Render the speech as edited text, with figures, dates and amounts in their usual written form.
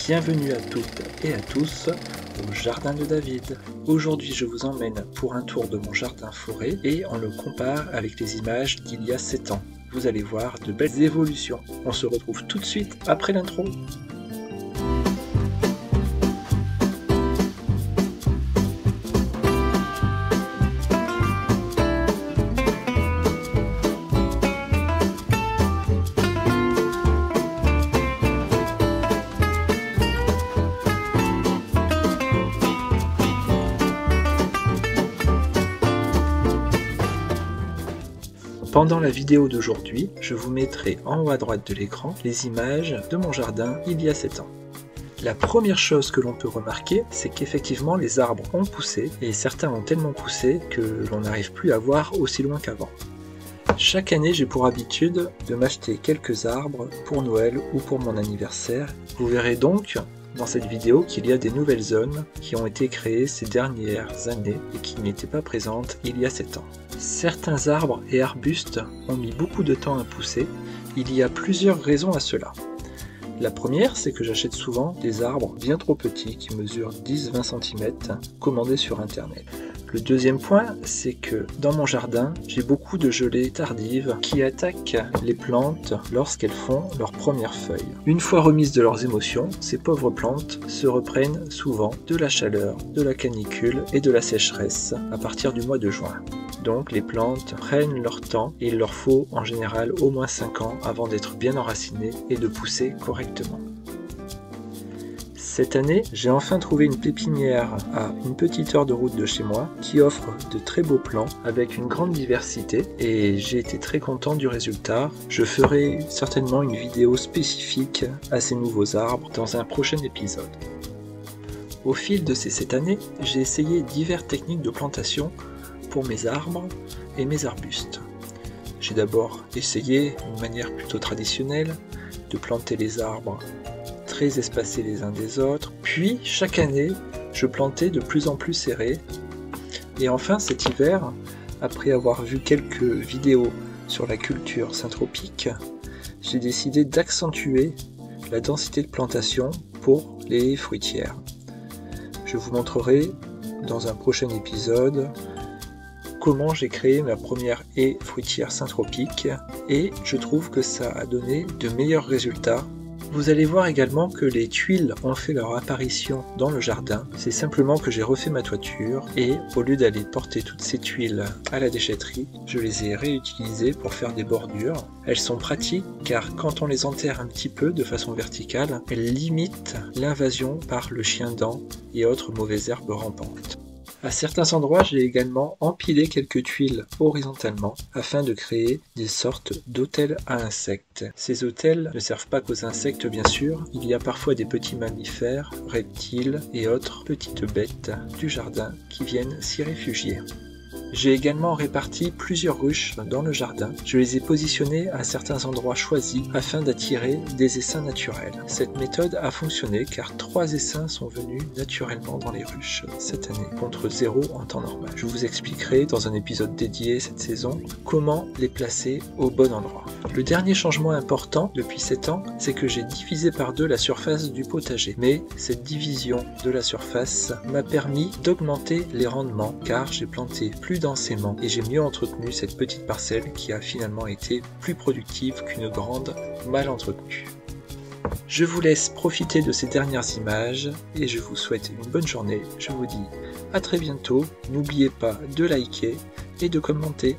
Bienvenue à toutes et à tous au jardin de David. Aujourd'hui je vous emmène pour un tour de mon jardin forêt et on le compare avec les images d'il y a 7 ans. Vous allez voir de belles évolutions. On se retrouve tout de suite après l'intro. Pendant la vidéo d'aujourd'hui, je vous mettrai en haut à droite de l'écran les images de mon jardin il y a 7 ans. La première chose que l'on peut remarquer, c'est qu'effectivement les arbres ont poussé, et certains ont tellement poussé que l'on n'arrive plus à voir aussi loin qu'avant. Chaque année, j'ai pour habitude de m'acheter quelques arbres pour Noël ou pour mon anniversaire. Vous verrez donc dans cette vidéo qu'il y a des nouvelles zones qui ont été créées ces dernières années et qui n'étaient pas présentes il y a 7 ans. Certains arbres et arbustes ont mis beaucoup de temps à pousser. Il y a plusieurs raisons à cela. La première, c'est que j'achète souvent des arbres bien trop petits qui mesurent 10-20 cm commandés sur internet. Le deuxième point, c'est que dans mon jardin, j'ai beaucoup de gelées tardives qui attaquent les plantes lorsqu'elles font leurs premières feuilles. Une fois remises de leurs émotions, ces pauvres plantes se reprennent souvent de la chaleur, de la canicule et de la sécheresse à partir du mois de juin. Donc les plantes prennent leur temps et il leur faut en général au moins 5 ans avant d'être bien enracinées et de pousser correctement. Cette année, j'ai enfin trouvé une pépinière à une petite heure de route de chez moi qui offre de très beaux plants avec une grande diversité et j'ai été très content du résultat. Je ferai certainement une vidéo spécifique à ces nouveaux arbres dans un prochain épisode. Au fil de ces 7 années, j'ai essayé diverses techniques de plantation pour mes arbres et mes arbustes. J'ai d'abord essayé une manière plutôt traditionnelle de planter les arbres très espacés les uns des autres, puis chaque année je plantais de plus en plus serré et enfin cet hiver, après avoir vu quelques vidéos sur la culture syntropique, j'ai décidé d'accentuer la densité de plantation pour les haies fruitières. Je vous montrerai dans un prochain épisode comment j'ai créé ma première haie fruitière syntropique et je trouve que ça a donné de meilleurs résultats. Vous allez voir également que les tuiles ont fait leur apparition dans le jardin. C'est simplement que j'ai refait ma toiture et au lieu d'aller porter toutes ces tuiles à la déchetterie, je les ai réutilisées pour faire des bordures. Elles sont pratiques car quand on les enterre un petit peu de façon verticale, elles limitent l'invasion par le chien-dent et autres mauvaises herbes rampantes. À certains endroits, j'ai également empilé quelques tuiles horizontalement afin de créer des sortes d'hôtels à insectes. Ces hôtels ne servent pas qu'aux insectes bien sûr, il y a parfois des petits mammifères, reptiles et autres petites bêtes du jardin qui viennent s'y réfugier. J'ai également réparti plusieurs ruches dans le jardin. Je les ai positionnées à certains endroits choisis afin d'attirer des essaims naturels. Cette méthode a fonctionné car 3 essaims sont venus naturellement dans les ruches cette année, contre 0 en temps normal. Je vous expliquerai dans un épisode dédié cette saison comment les placer au bon endroit. Le dernier changement important depuis 7 ans, c'est que j'ai divisé par 2 la surface du potager. Mais cette division de la surface m'a permis d'augmenter les rendements car j'ai planté plus densément et j'ai mieux entretenu cette petite parcelle qui a finalement été plus productive qu'une grande mal entretenue. Je vous laisse profiter de ces dernières images et je vous souhaite une bonne journée. Je vous dis à très bientôt. N'oubliez pas de liker et de commenter.